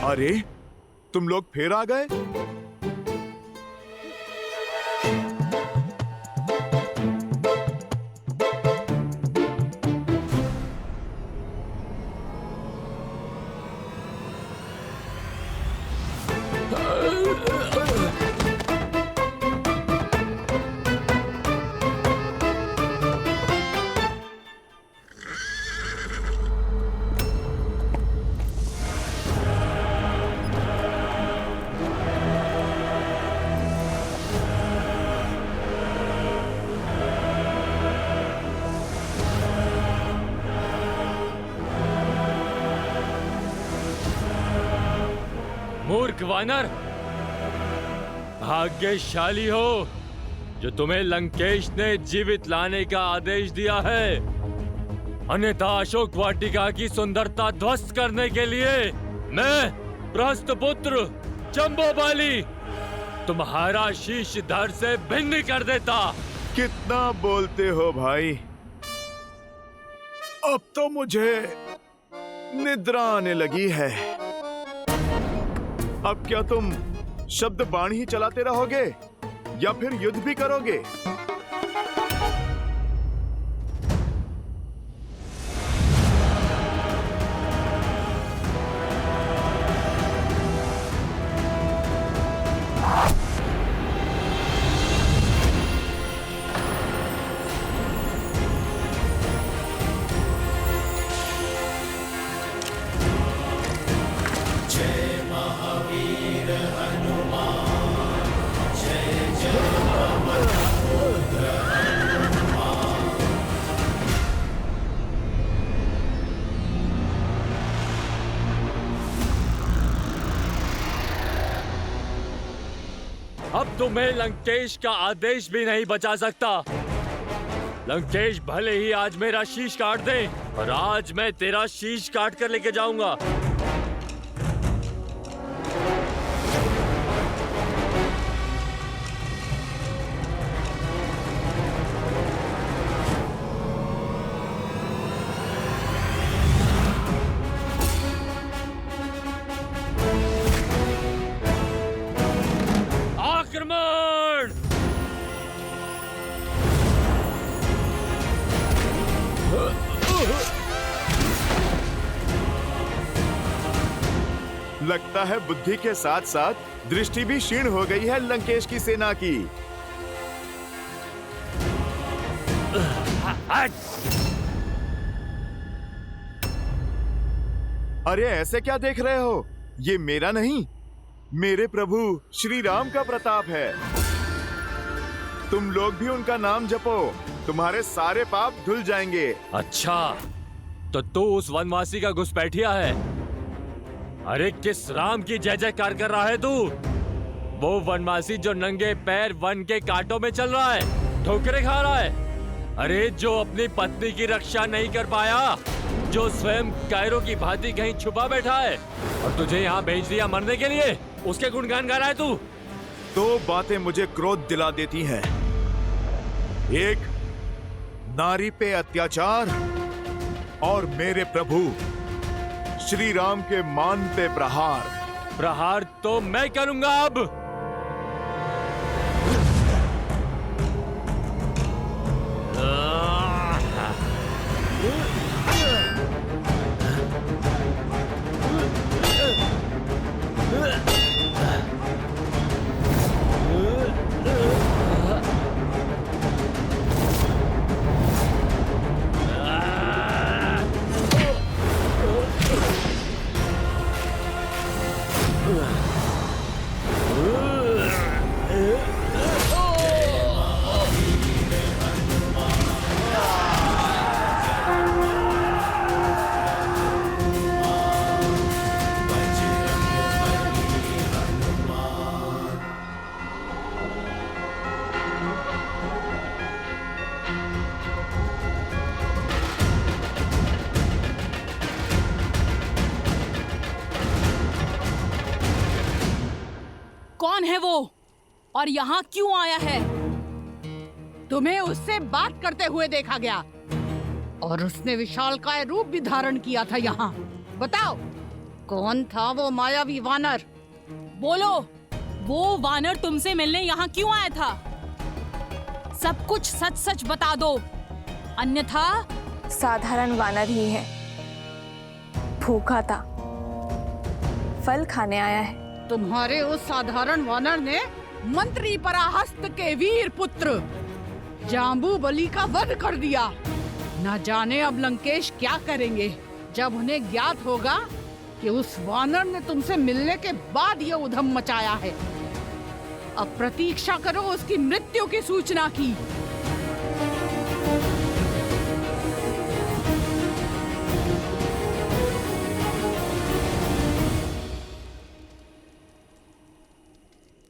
अरे, तुम लोग फिर आ गए? मूर्ख वानर, भाग्यशाली हो जो तुम्हें लंकेश ने जीवित लाने का आदेश दिया है, अन्यथा अशोक वाटिका की सुंदरता ध्वस्त करने के लिए मैं प्रहस्तपुत्र जम्बोबाली तुम्हारा शीश धड़ से भिन्न कर देता। कितना बोलते हो भाई, अब तो मुझे निद्रा आने लगी है। अब क्या तुम शब्द बाण ही चलाते रहोगे या फिर युद्ध भी करोगे? अब तुम्हें लंकेश का आदेश भी नहीं बचा सकता। लंकेश भले ही आज मेरा शीश काट दे, और आज मैं तेरा शीश काट कर लेके जाऊंगा। आक्रमण! लगता है बुद्धि के साथ साथ दृष्टि भी क्षीण हो गई है लंकेश की सेना की। अरे ऐसे क्या देख रहे हो? ये मेरा नहीं, मेरे प्रभु श्री राम का प्रताप है। तुम लोग भी उनका नाम जपो, तुम्हारे सारे पाप धुल जाएंगे। अच्छा, तो तू उस वनवासी का घुसपैठिया है? अरे किस राम की जय जयकार कर रहा है तू? वो वनवासी जो नंगे पैर वन के कांटों में चल रहा है, ठोकरें खा रहा है। अरे जो अपनी पत्नी की रक्षा नहीं कर पाया, जो स्वयं कायरों की भांति कहीं छुपा बैठा है, और तुझे यहाँ भेज दिया मरने के लिए, उसके गुणगान गा रहा है तू? दो बातें मुझे क्रोध दिला देती हैं। एक, नारी पे अत्याचार, और मेरे प्रभु श्री राम के मान पे प्रहार। प्रहार तो मैं करूंगा अब। कौन है वो और यहाँ क्यों आया है? तुम्हें उससे बात करते हुए देखा गया और उसने विशालकाय रूप भी धारण किया था। यहाँ बताओ, कौन था वो मायावी वानर? बोलो, वो वानर तुमसे मिलने यहाँ क्यों आया था? सब कुछ सच सच बता दो, अन्यथा। साधारण वानर ही है, भूखा था, फल खाने आया है। तुम्हारे उस साधारण वानर ने मंत्री पराहस्त के वीर पुत्र जाम्बूबली का वध कर दिया। न जाने अब लंकेश क्या करेंगे जब उन्हें ज्ञात होगा कि उस वानर ने तुमसे मिलने के बाद ये उधम मचाया है। अब प्रतीक्षा करो उसकी मृत्यु की सूचना की।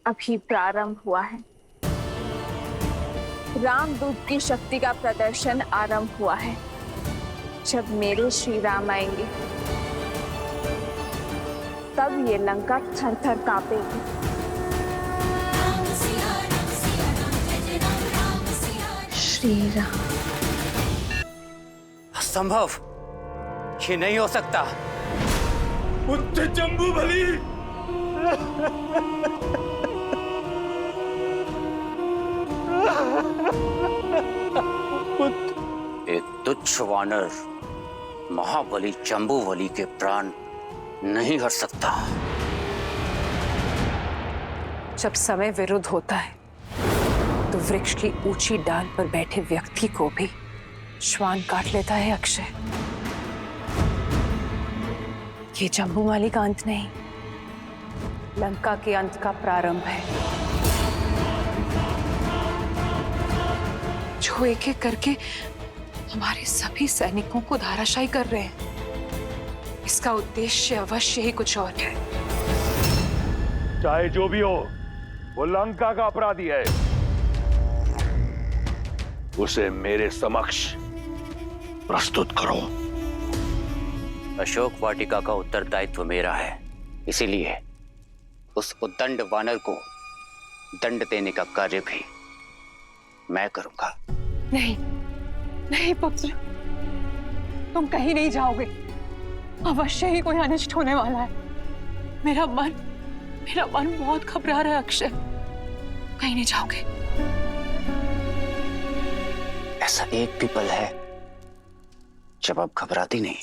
अभी प्रारंभ हुआ है। रामदूत की शक्ति का प्रदर्शन आरंभ हुआ है। जब मेरे श्री राम आएंगे तब ये लंका थर-थर कांपेगी। श्री राम। असंभव, ये नहीं हो सकता। पुत्र जम्बूबली, एक तुच्छ वानर महाबली जम्बूबली के प्राण नहीं हर सकता। जब समय विरुद्ध होता है तो वृक्ष की ऊंची डाल पर बैठे व्यक्ति को भी श्वान काट लेता है अक्षय। ये जम्बूमाली का अंत नहीं, लंका के अंत का प्रारंभ है, जो एक एक करके हमारे सभी सैनिकों को धाराशायी कर रहे हैं। इसका उद्देश्य अवश्य ही कुछ और है। चाहे जो भी हो, वो लंका का अपराधी है। उसे मेरे समक्ष प्रस्तुत करो। अशोक वाटिका का उत्तरदायित्व मेरा है, इसीलिए उस उद्दंड वानर को दंड देने का कार्य भी मैं करूंगा। नहीं, नहीं पुत्र, तुम कहीं नहीं जाओगे। अवश्य ही कोई अनिष्ट होने वाला है। मेरा मन बहुत घबरा रहा है अक्षय। कहीं नहीं जाओगे। ऐसा एक भी पल है जब आप घबराती नहीं।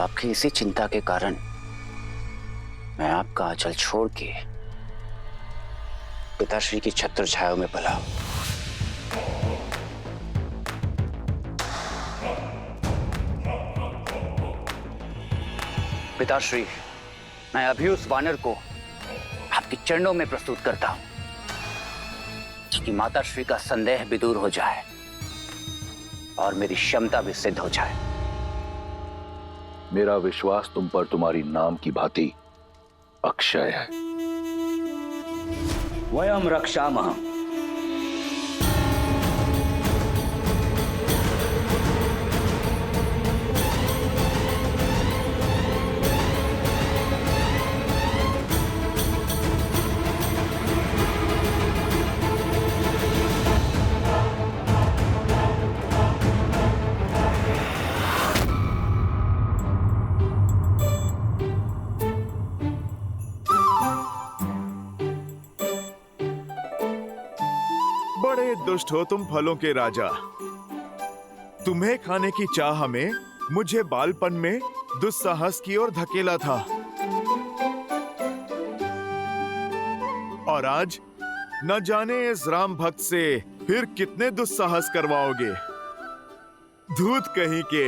आपकी इसी चिंता के कारण मैं आपका आंचल छोड़ के पिताश्री की छत्र छाया में पला। पिताश्री, मैं अभी उस वानर को आपके चरणों में प्रस्तुत करता हूं कि माताश्री का संदेह भी दूर हो जाए और मेरी क्षमता भी सिद्ध हो जाए। मेरा विश्वास तुम पर तुम्हारी नाम की भांति अक्षय है। वयम रक्षामः। बड़े दुष्ट हो तुम फलों के राजा। तुम्हें खाने की चाह में मुझे बालपन में दुस्साहस की ओर धकेला था, और आज न जाने इस राम भक्त से फिर कितने दुस्साहस करवाओगे। धूत कहीं के।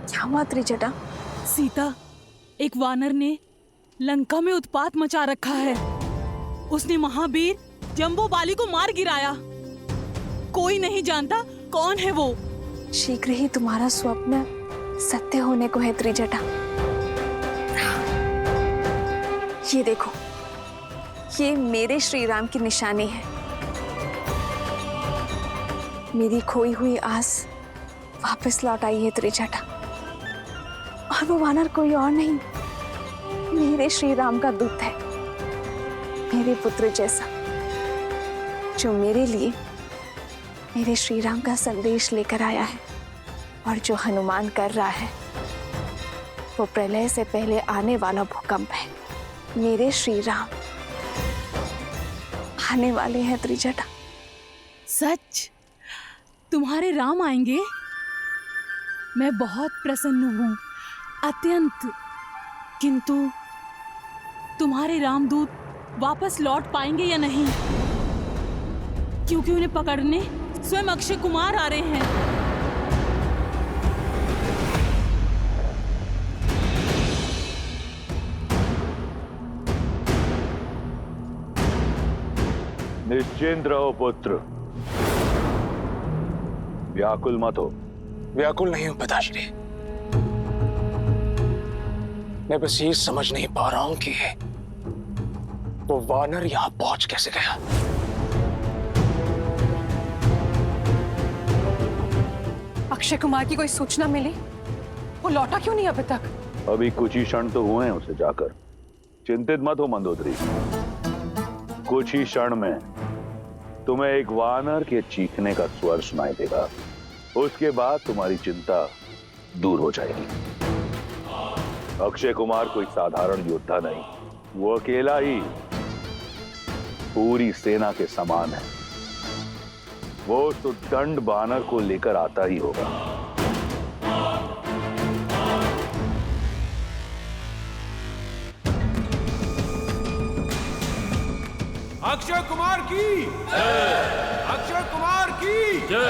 क्या हुआ त्रिजटा? सीता, एक वानर ने लंका में उत्पात मचा रखा है। उसने महावीर जम्बूबाली को मार गिराया। कोई नहीं जानता कौन है वो। शीघ्र ही तुम्हारा स्वप्न सत्य होने को है त्रिजटा। ये देखो, ये मेरे श्री राम की निशानी है। मेरी खोई हुई आस वापस लौट आई है त्रिजटा। और वो वानर कोई और नहीं, मेरे श्री राम का दूत है, मेरे पुत्र जैसा, जो मेरे लिए मेरे श्री राम का संदेश लेकर आया है। और जो हनुमान कर रहा है वो प्रलय से पहले आने वाला भूकंप है। मेरे श्री राम आने वाले हैं त्रिजटा। सच? तुम्हारे राम आएंगे? मैं बहुत प्रसन्न हूँ, अत्यंत। किंतु तुम्हारे रामदूत वापस लौट पाएंगे या नहीं? क्योंकि उन्हें पकड़ने स्वयं अक्षय कुमार आ रहे हैं। निश्चिंत रहो पुत्र, व्याकुल मत हो। व्याकुल नहीं हूं पिताश्री, मैं बस ये समझ नहीं पा रहा हूं कि वो वानर यहां पहुंच कैसे गया। अक्षय कुमार की कोई सूचना मिली? वो लौटा क्यों नहीं अभी तक? अभी कुछ ही क्षण तो हुए हैं उसे जाकर। चिंतित मत हो मंदोदरी, कुछ ही क्षण में तुम्हें एक वानर के चीखने का स्वर सुनाई देगा। उसके बाद तुम्हारी चिंता दूर हो जाएगी। अक्षय कुमार कोई साधारण योद्धा नहीं, वो अकेला ही पूरी सेना के समान है। वो तो दंड वानर को लेकर आता ही होगा। अक्षय कुमार की जय! अक्षय कुमार की जय!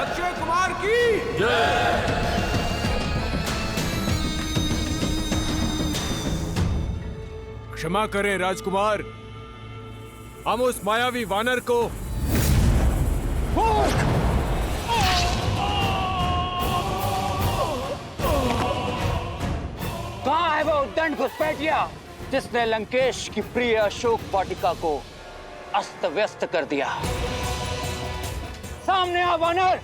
अक्षय कुमार की जय! क्षमा करें राजकुमार, हम उस मायावी वानर को कहाँ है वो दंड घुसपैठिया जिसने लंकेश की प्रिय अशोक वाटिका को अस्त व्यस्त कर दिया? सामने आ वानर,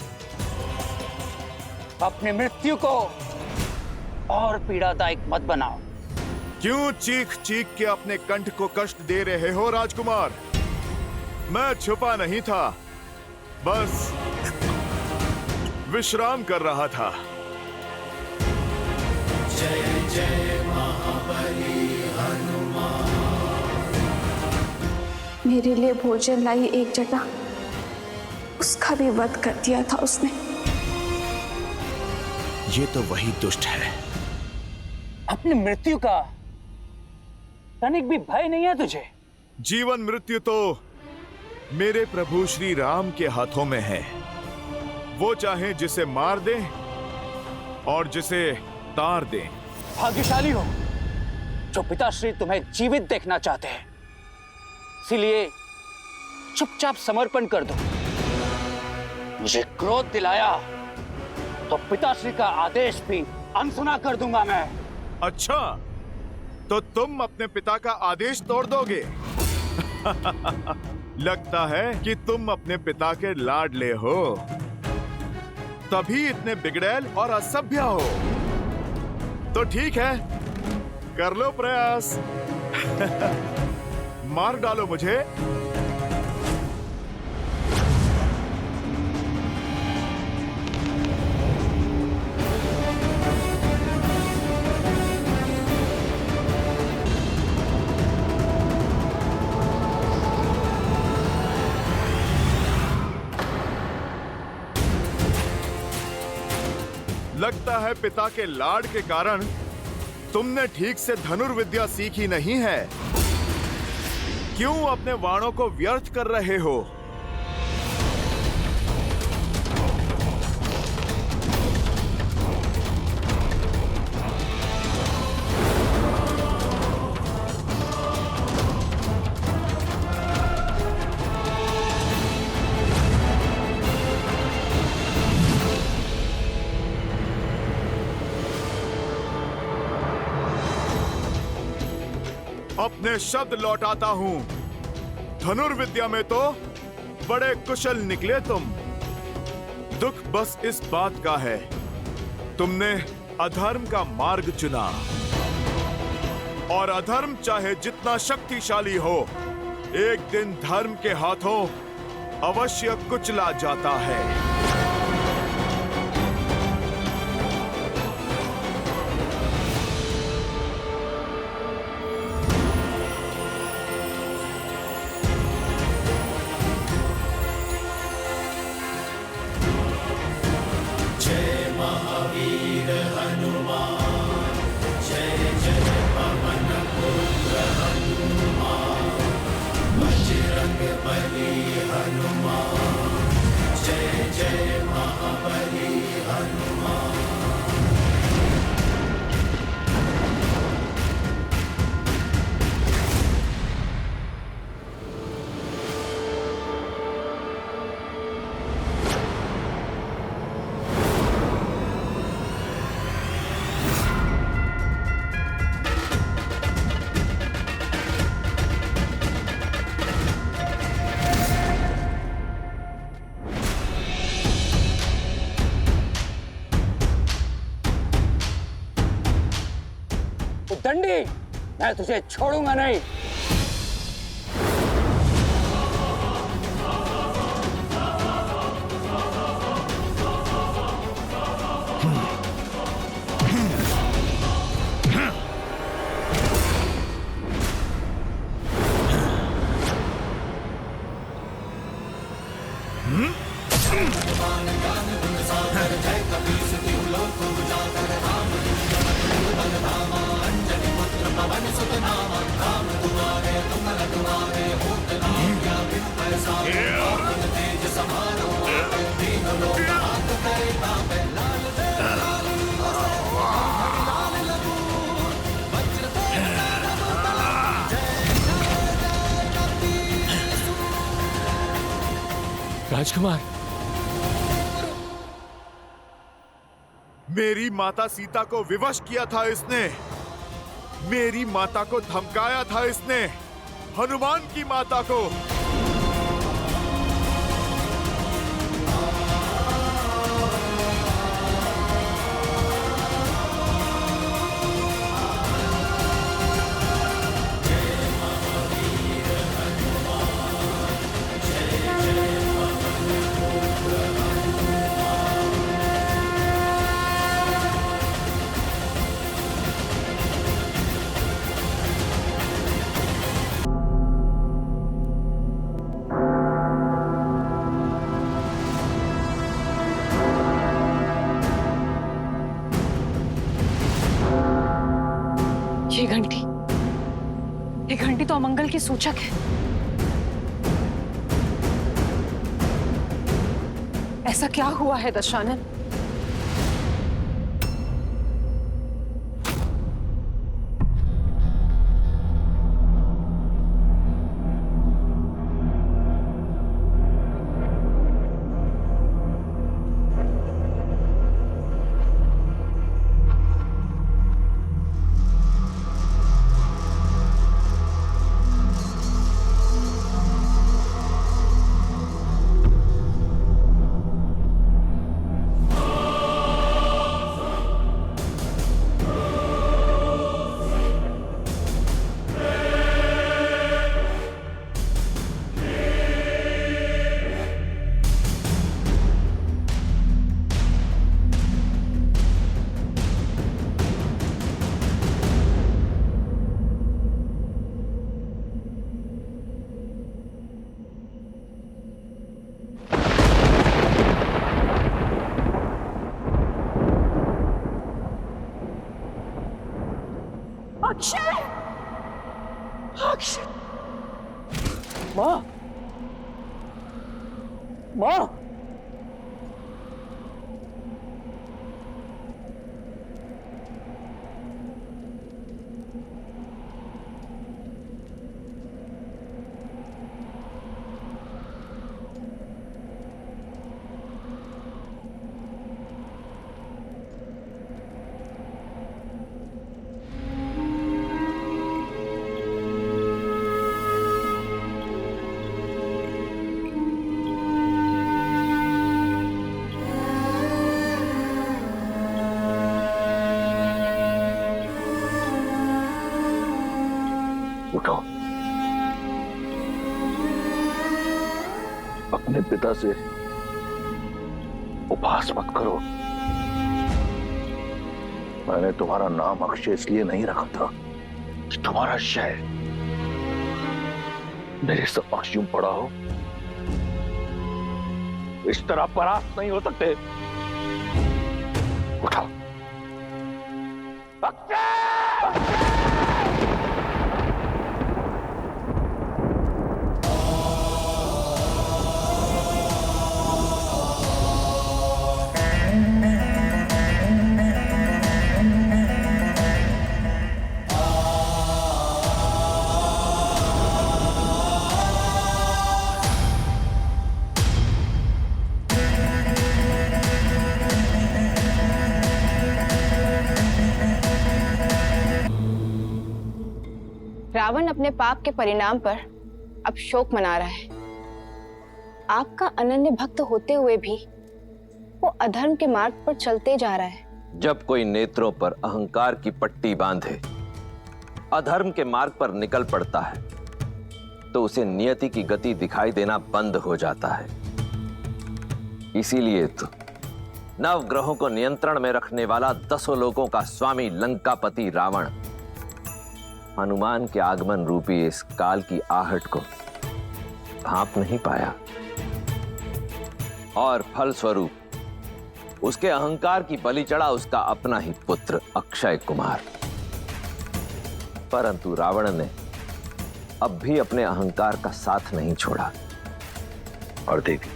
अपनी मृत्यु को और पीड़ादायक मत बनाओ। क्यों चीख चीख के अपने कंठ को कष्ट दे रहे हो राजकुमार? मैं छुपा नहीं था, बस विश्राम कर रहा था। जय जय महाबली हनुमान। मेरे लिए भोजन लाई एक जटा, उसका भी वध कर दिया था उसने। ये तो वही दुष्ट है। अपनी मृत्यु का तनिक भी भय नहीं है तुझे? जीवन मृत्यु तो मेरे प्रभु श्री राम के हाथों में है। वो चाहे जिसे मार दे और जिसे तार दे। भाग्यशाली हो जो पिताश्री तुम्हें जीवित देखना चाहते हैं, इसीलिए चुपचाप समर्पण कर दो। मुझे क्रोध दिलाया तो पिताश्री का आदेश भी अनसुना कर दूंगा मैं। अच्छा, तो तुम अपने पिता का आदेश तोड़ दोगे? लगता है कि तुम अपने पिता के लाडले हो, तभी इतने बिगड़ैल और असभ्य हो। तो ठीक है, कर लो प्रयास। मार डालो मुझे। लगता है पिता के लाड के कारण तुमने ठीक से धनुर्विद्या सीखी नहीं है। क्यों अपने बाणों को व्यर्थ कर रहे हो? अपने शब्द लौटाता हूं। धनुर्विद्या में तो बड़े कुशल निकले तुम। दुख बस इस बात का है, तुमने अधर्म का मार्ग चुना। और अधर्म चाहे जितना शक्तिशाली हो, एक दिन धर्म के हाथों अवश्य कुचला जाता है। जय महावीर हनुमान, जय जय पवन पुत्र हनुमान, बजरंग बली हनुमान, जय जय महाबली हनुमान। दंडी, मैं तुझे छोड़ूंगा नहीं। राजकुमार, मेरी माता सीता को विवश किया था इसने, मेरी माता को धमकाया था इसने, हनुमान की माता को। ये घंटी तो अमंगल की सूचक है। ऐसा क्या हुआ है दशानन? अक्षय! अक्षय! माँ, माँ, उठो, अपने पिता से उपहास मत करो। मैंने तुम्हारा नाम अक्षय इसलिए नहीं रखा था कि तुम्हारा शय मेरे समक्ष यूं पड़ा हो। इस तरह परास्त नहीं हो सकते। उठाओ। रावण अपने पाप के परिणाम पर अब शोक मना रहा है। आपका अनन्य भक्त होते हुए भी वो अधर्म के मार्ग पर चलते जा रहा है। जब कोई नेत्रों पर अहंकार की पट्टी बांधे अधर्म के मार्ग पर निकल पड़ता है तो उसे नियति की गति दिखाई देना बंद हो जाता है। इसीलिए तो नवग्रहों को नियंत्रण में रखने वाला 10 लोगों का स्वामी लंकापति रावण हनुमान के आगमन रूपी इस काल की आहट को भांप नहीं पाया और फलस्वरूप उसके अहंकार की बलि चढ़ा उसका अपना ही पुत्र अक्षय कुमार। परंतु रावण ने अब भी अपने अहंकार का साथ नहीं छोड़ा। और देखिए,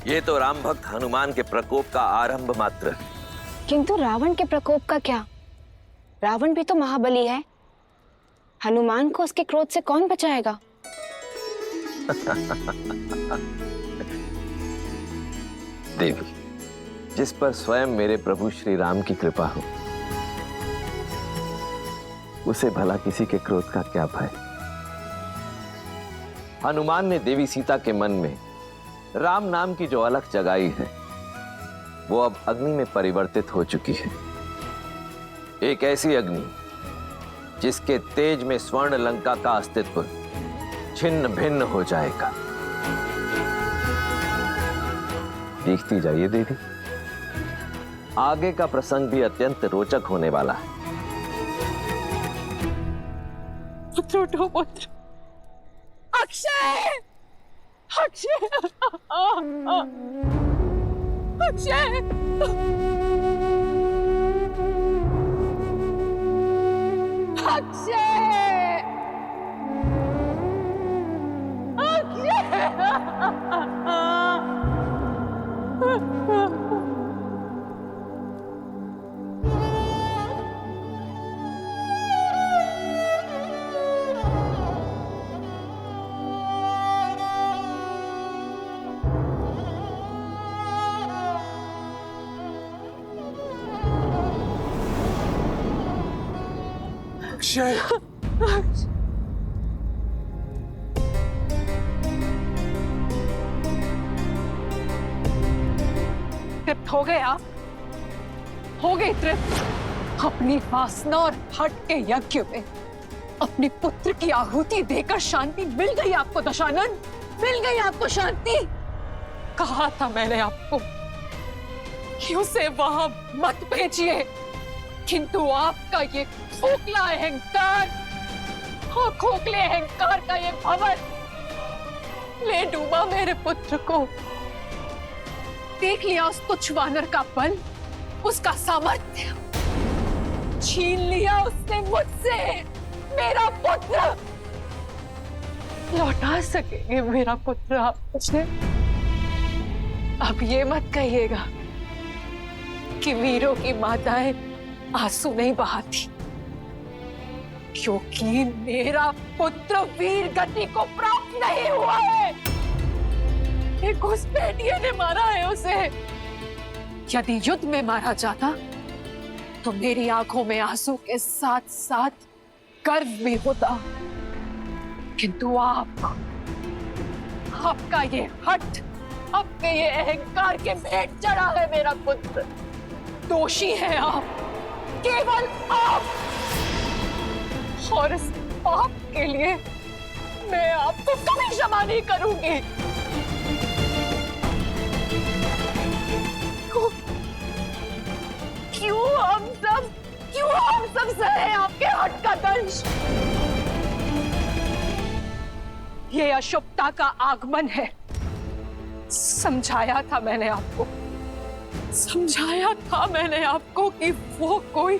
ये तो राम भक्त हनुमान के प्रकोप का आरंभ मात्र है। किंतु रावण के प्रकोप का क्या? रावण भी तो महाबली है। हनुमान को उसके क्रोध से कौन बचाएगा? देवी, जिस पर स्वयं मेरे प्रभु श्री राम की कृपा हो उसे भला किसी के क्रोध का क्या भय। हनुमान ने देवी सीता के मन में राम नाम की जो अलख जगाई है वो अब अग्नि में परिवर्तित हो चुकी है। एक ऐसी अग्नि जिसके तेज में स्वर्ण लंका का अस्तित्व छिन्न भिन्न हो जाएगा। देखती जाइए देवी, आगे का प्रसंग भी अत्यंत रोचक होने वाला है। पुत्र उठो, पुत्र। अक्षय, अक्षय, अक्षय, अक्षय, तृप्त हो गए आप? हो गए तृप्त? अपनी वासना और हट के यज्ञ में अपने पुत्र की आहुति देकर शांति मिल गई आपको दशानन? मिल गई आपको शांति? कहा था मैंने आपको कि उसे वहां मत भेजिए, किंतु आपका ये खोखला अहंकार, खोखले अहंकार का ये भवन ले डूबा मेरे पुत्र को। देख लिया उस तुच्छ वानर का बल, उसका सामर्थ्य। छीन लिया उसने मुझसे मेरा पुत्र। लौटा सकेंगे मेरा पुत्र आप मुझे? अब ये मत कहिएगा कि वीरों की माताएं आंसू नहीं बहाती, क्योंकि मेरा पुत्र वीर गति को प्राप्त नहीं हुआ है। एक घुसपैठिए ने मारा है उसे। यदि युद्ध में मारा जाता तो मेरी आंखों में आंसू के साथ साथ गर्व भी होता, किंतु आपका ये हठ, आपके ये अहंकार के भेंट चढ़ा है मेरा पुत्र। दोषी है आप, केवल आप। और इस पाप के लिए मैं आपको कभी क्षमा नहीं करूंगी। क्यों हम सब सहे आपके हट का दंश? ये अशुभता का आगमन है। समझाया था मैंने आपको कि वो कोई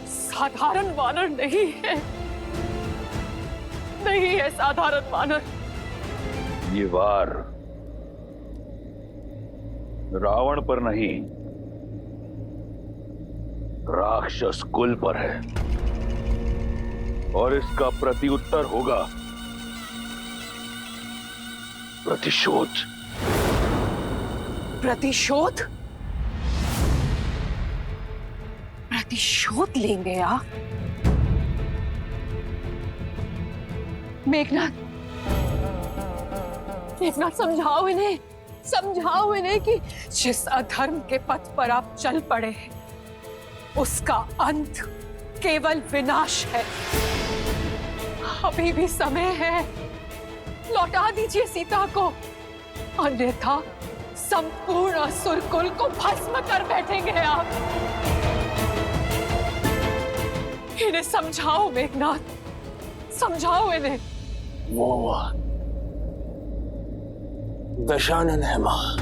साधारण वानर नहीं है साधारण वानर। ये वार रावण पर नहीं, राक्षस कुल पर है, और इसका प्रत्युत्तर होगा प्रतिशोध। प्रतिशोध लेंगे आप? मेघनाथ समझाओ इन्हें कि जिस अधर्म के पथ पर आप चल पड़े हैं उसका अंत केवल विनाश है। अभी भी समय है, लौटा दीजिए सीता को, अन्यथा संपूर्ण असुर कुल को भस्म कर बैठेंगे आप। इन्हें समझाओ मेघनाथ, समझाओ इन्हें। वो दशानन है मां,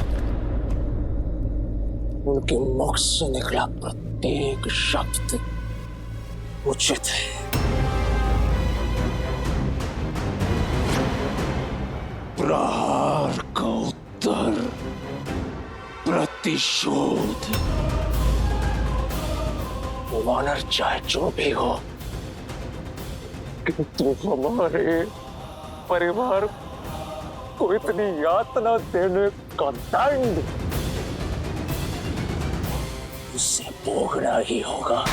उनके मुख से निकला प्रत्येक शब्द उचित है। प्रहार का उत्तर प्रतिशोध। वानर चाहे जो भी हो, किंतु हमारे परिवार को इतनी यातना देने का दंड उसे भोगना ही होगा।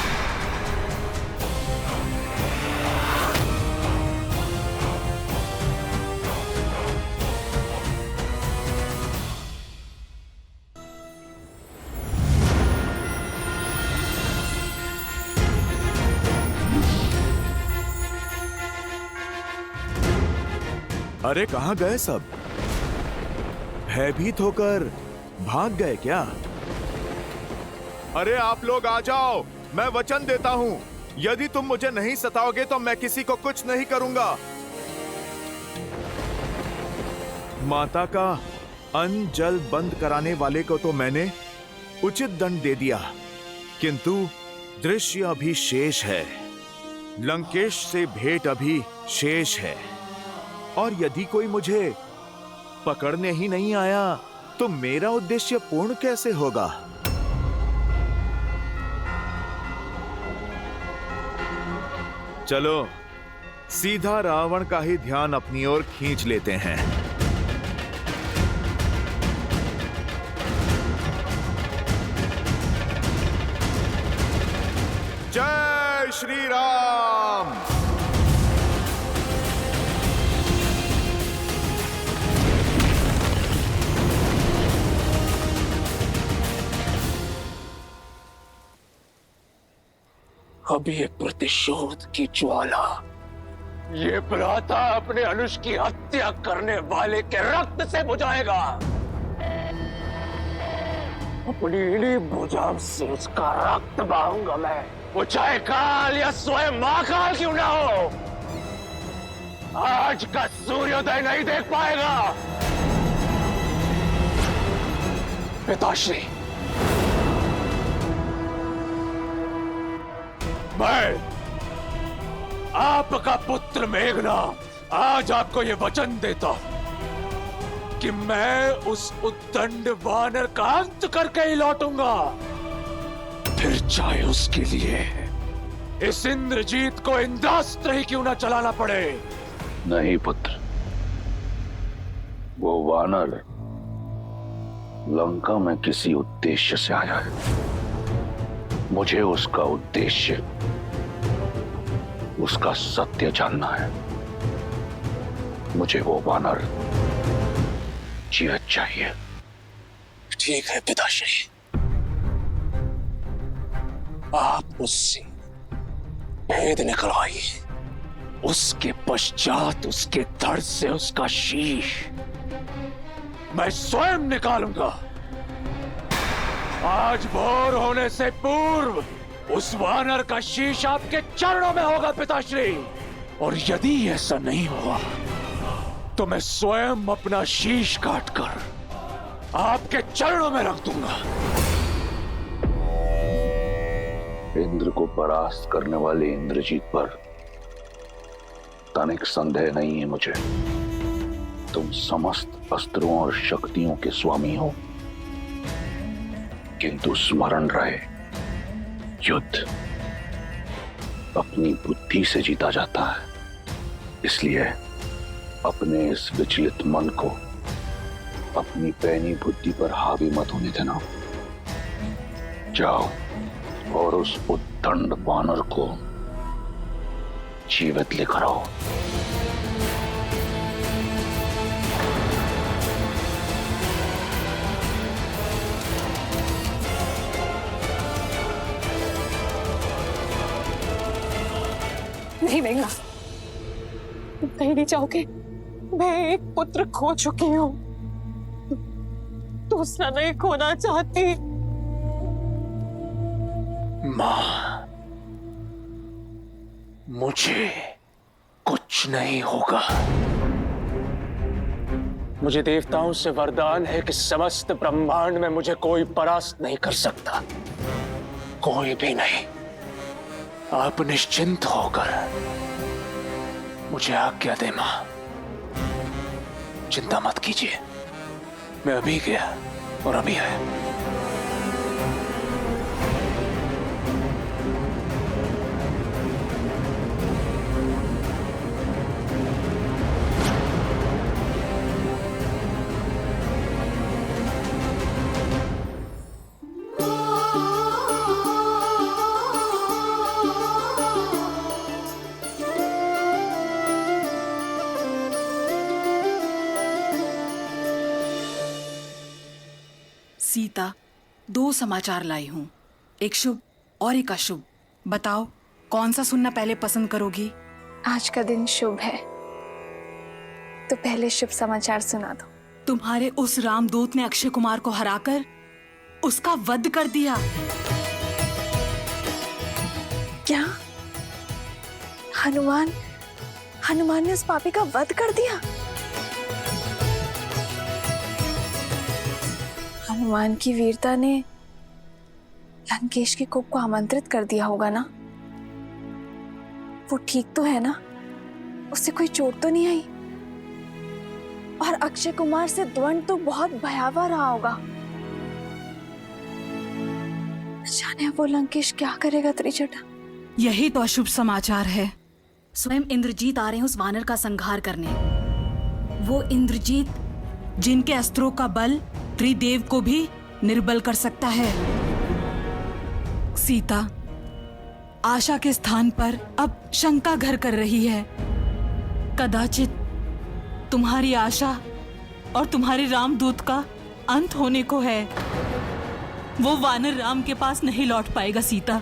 अरे कहां गए सब? भयभीत होकर भाग गए क्या? अरे आप लोग आ जाओ, मैं वचन देता हूं, यदि तुम मुझे नहीं सताओगे तो मैं किसी को कुछ नहीं करूंगा। माता का अन्न जल बंद कराने वाले को तो मैंने उचित दंड दे दिया, किंतु दृश्य अभी शेष है। लंकेश से भेंट अभी शेष है, और यदि कोई मुझे पकड़ने ही नहीं आया तो मेरा उद्देश्य पूर्ण कैसे होगा? चलो सीधा रावण का ही ध्यान अपनी ओर खींच लेते हैं। जय श्री राम। अब ये प्रतिशोध की ज्वाला, ये भ्राता अपने अनुज की हत्या करने वाले के रक्त से बुझाएगा। अपनी इन्हीं भुजाओं से उसका रक्त बहाऊंगा मैं, वो चाहे काल या स्वयं महाकाल क्यों ना हो। आज का सूर्योदय नहीं देख पाएगा। पिताश्री, मैं आपका पुत्र मेघनाथ आज आपको यह वचन देता हूं कि मैं उस उद्दंड वानर का अंत करके ही लौटूंगा, फिर चाहे उसके लिए इस इंद्रजीत को इंद्रास्त्र ही क्यों ना चलाना पड़े। नहीं पुत्र, वो वानर लंका में किसी उद्देश्य से आया है। मुझे उसका उद्देश्य, उसका सत्य जानना है। मुझे वो वानर जीवित चाहिए। ठीक है पिताश्री, आप उससे भेद निकलवाइए, उसके पश्चात उसके धड़ से उसका शीश मैं स्वयं निकालूंगा। आज भोर होने से पूर्व उस वानर का शीश आपके चरणों में होगा पिताश्री, और यदि ऐसा नहीं हुआ तो मैं स्वयं अपना शीश काटकर आपके चरणों में रख दूंगा। इंद्र को परास्त करने वाले इंद्रजीत पर तनिक संदेह नहीं है मुझे। तुम समस्त अस्त्रों और शक्तियों के स्वामी हो, किंतु स्मरण रहे, युद्ध अपनी बुद्धि से जीता जाता है। इसलिए अपने इस विचलित मन को अपनी पैनी बुद्धि पर हावी मत होने देना। जाओ और उस उद्दंड वानर को जीवित लेकर आओ। नहीं मेघना, तुम कहीं नहीं जाओगे। मैं एक पुत्र खो चुकी हूँ, दूसरा नहीं खोना चाहती। मां, मुझे कुछ नहीं होगा। मुझे देवताओं से वरदान है कि समस्त ब्रह्मांड में मुझे कोई परास्त नहीं कर सकता, कोई भी नहीं। आप निश्चिंत होकर मुझे आज्ञा दे मां, चिंता मत कीजिए। मैं अभी गया और अभी आया। सीता, दो समाचार लाई हूँ, एक शुभ और एक अशुभ। बताओ कौन सा सुनना पहले पसंद करोगी? आज का दिन शुभ है, तो पहले शुभ समाचार सुना दो। तुम्हारे उस रामदूत ने अक्षय कुमार को हराकर उसका वध कर दिया। क्या? हनुमान ने उस पापी का वध कर दिया? हनुमान की वीरता ने लंकेश के कोप को आमंत्रित कर दिया होगा ना? वो ठीक तो है ना? उससे कोई चोट तो नहीं आई? और अक्षय कुमार से द्वंद तो बहुत भयावह रहा होगा। जाने अब वो लंकेश क्या करेगा त्रिजटा? यही तो अशुभ समाचार है। स्वयं इंद्रजीत आ रहे हैं उस वानर का संहार करने। वो इंद्रजीत जिनके अस्त्रों का बल त्रिदेव को भी निर्बल कर सकता है। सीता, आशा के स्थान पर अब शंका घर कर रही है। कदाचित तुम्हारी आशा और तुम्हारे रामदूत का अंत होने को है। वो वानर राम के पास नहीं लौट पाएगा सीता।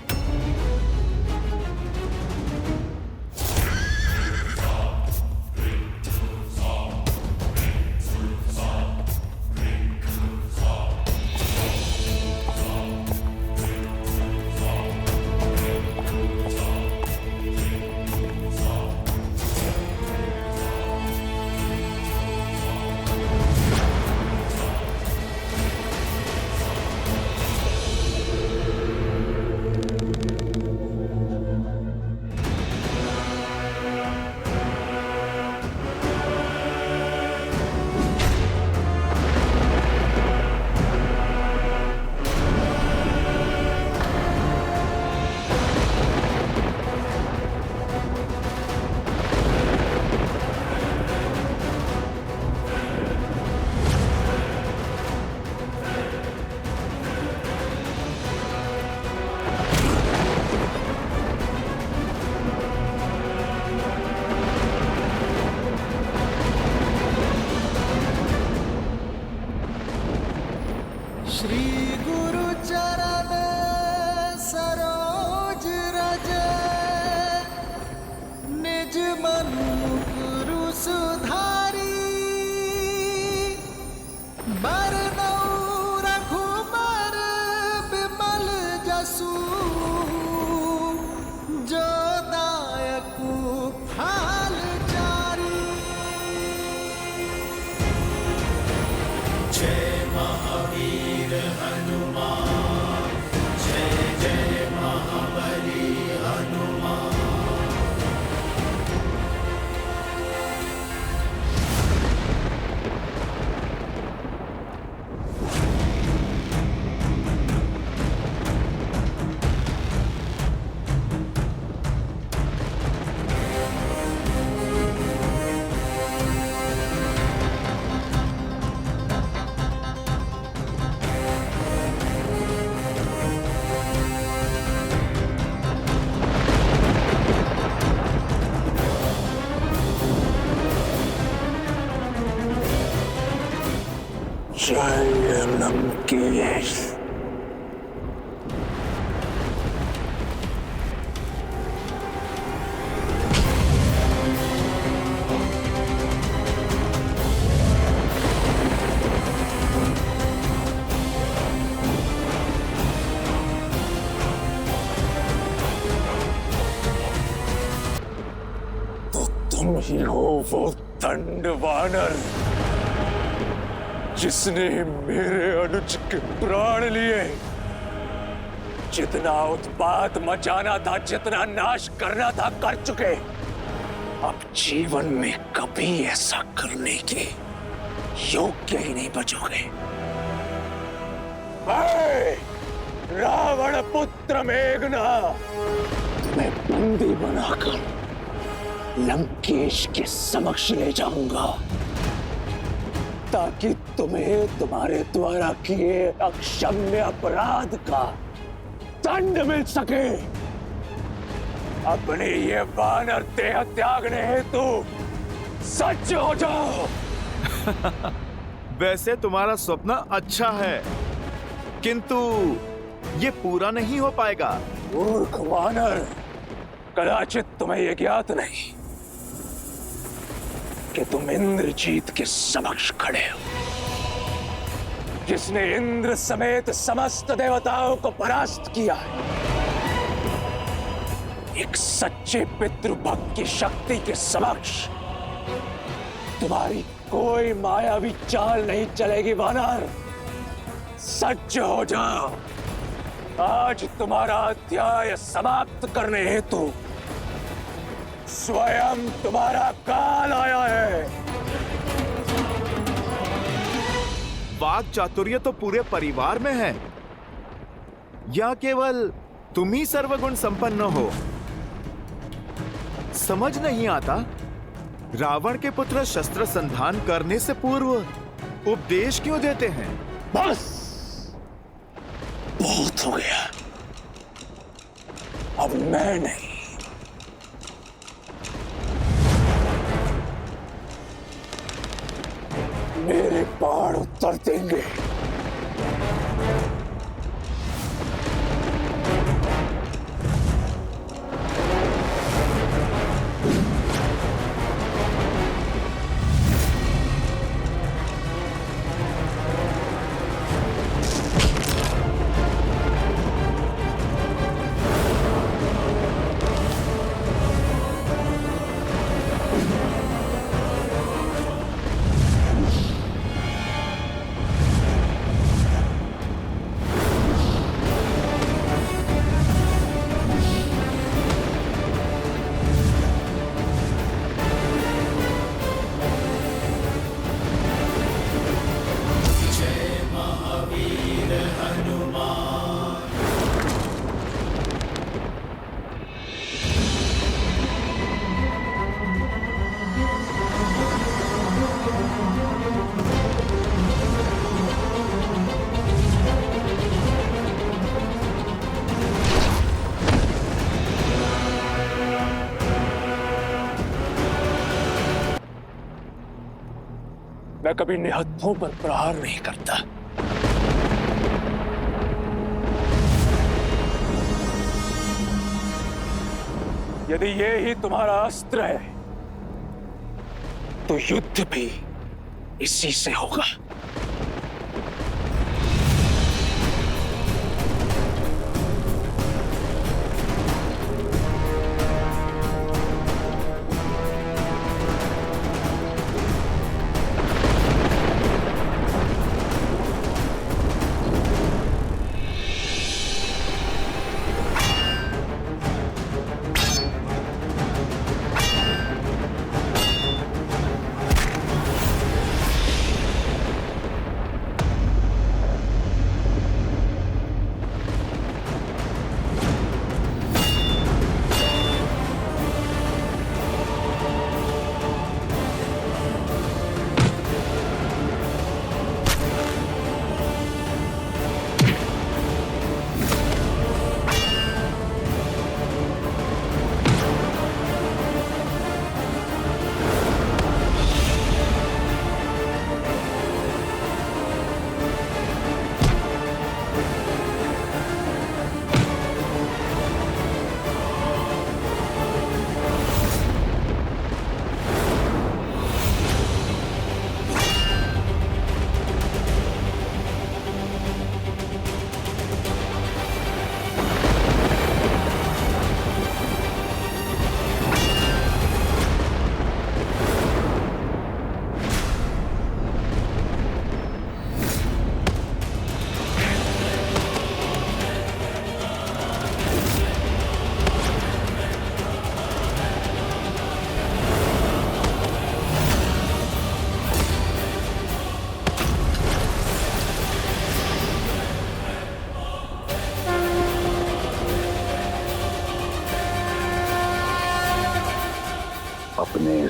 जय लंकेश। तुम ही हो वो दंड वानर जिसने मेरे अनुज के प्राण लिए। जितना उत्पात मचाना था, जितना नाश करना था, कर चुके। अब जीवन में कभी ऐसा करने के योग्य ही नहीं बचोगे। रावण पुत्र मेघनाद, तुम्हें बंदी बनाकर लंकेश के समक्ष ले जाऊंगा ताकि तुम्हें तुम्हारे द्वारा किए अक्षम्य अपराध का दंड मिल सके। अपने ये वानर देह त्यागने हेतु सज्ज हो जाओ। वैसे तुम्हारा स्वप्न अच्छा है, किंतु ये पूरा नहीं हो पाएगा। मूर्ख वानर, कदाचित तुम्हें यह ज्ञात नहीं कि तुम इंद्रजीत के समक्ष खड़े हो, जिसने इंद्र समेत समस्त देवताओं को परास्त किया है। एक सच्चे पितृभक्त की शक्ति के समक्ष तुम्हारी कोई मायावी चाल नहीं चलेगी वानर। सज्ज हो जाओ। आज तुम्हारा अध्याय समाप्त करने हेतु स्वयं तुम्हारा काल आया है। वाक चातुर्य तो पूरे परिवार में है, या केवल तुम ही सर्वगुण संपन्न हो? समझ नहीं आता, रावण के पुत्र शस्त्र संधान करने से पूर्व उपदेश क्यों देते हैं? बस बहुत हो गया। अब मैं नहीं, मेरे बाण उत्तर देंगे। मैं कभी निहत्थों पर प्रहार नहीं करता। यदि ये ही तुम्हारा अस्त्र है तो युद्ध भी इसी से होगा।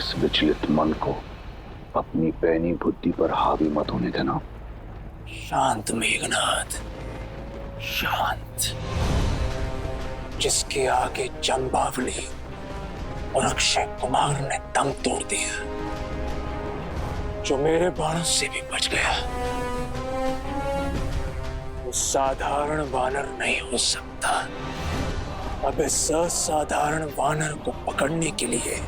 इस विचलित मन को अपनी पैनी बुद्धि पर हावी मत होने देना। शांत मेघनाथ, शांत। जिसके आगे जंबावली और अक्षय कुमार ने दम तोड़ दिया, जो मेरे बाणों से भी बच गया, वो साधारण वानर नहीं हो सकता। अब इस असाधारण वानर को पकड़ने के लिए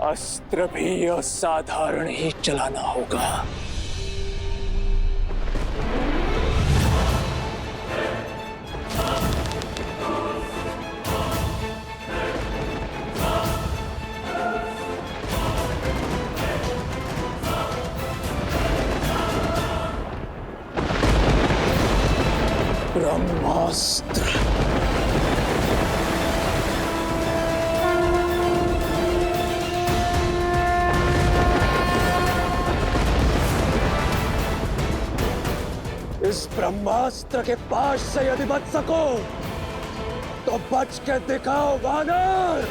अस्त्र भी असाधारण ही चलाना होगा। ब्रह्मास्त्र। इस ब्रह्मास्त्र के पास से यदि बच सको तो बच के दिखाओ वानर।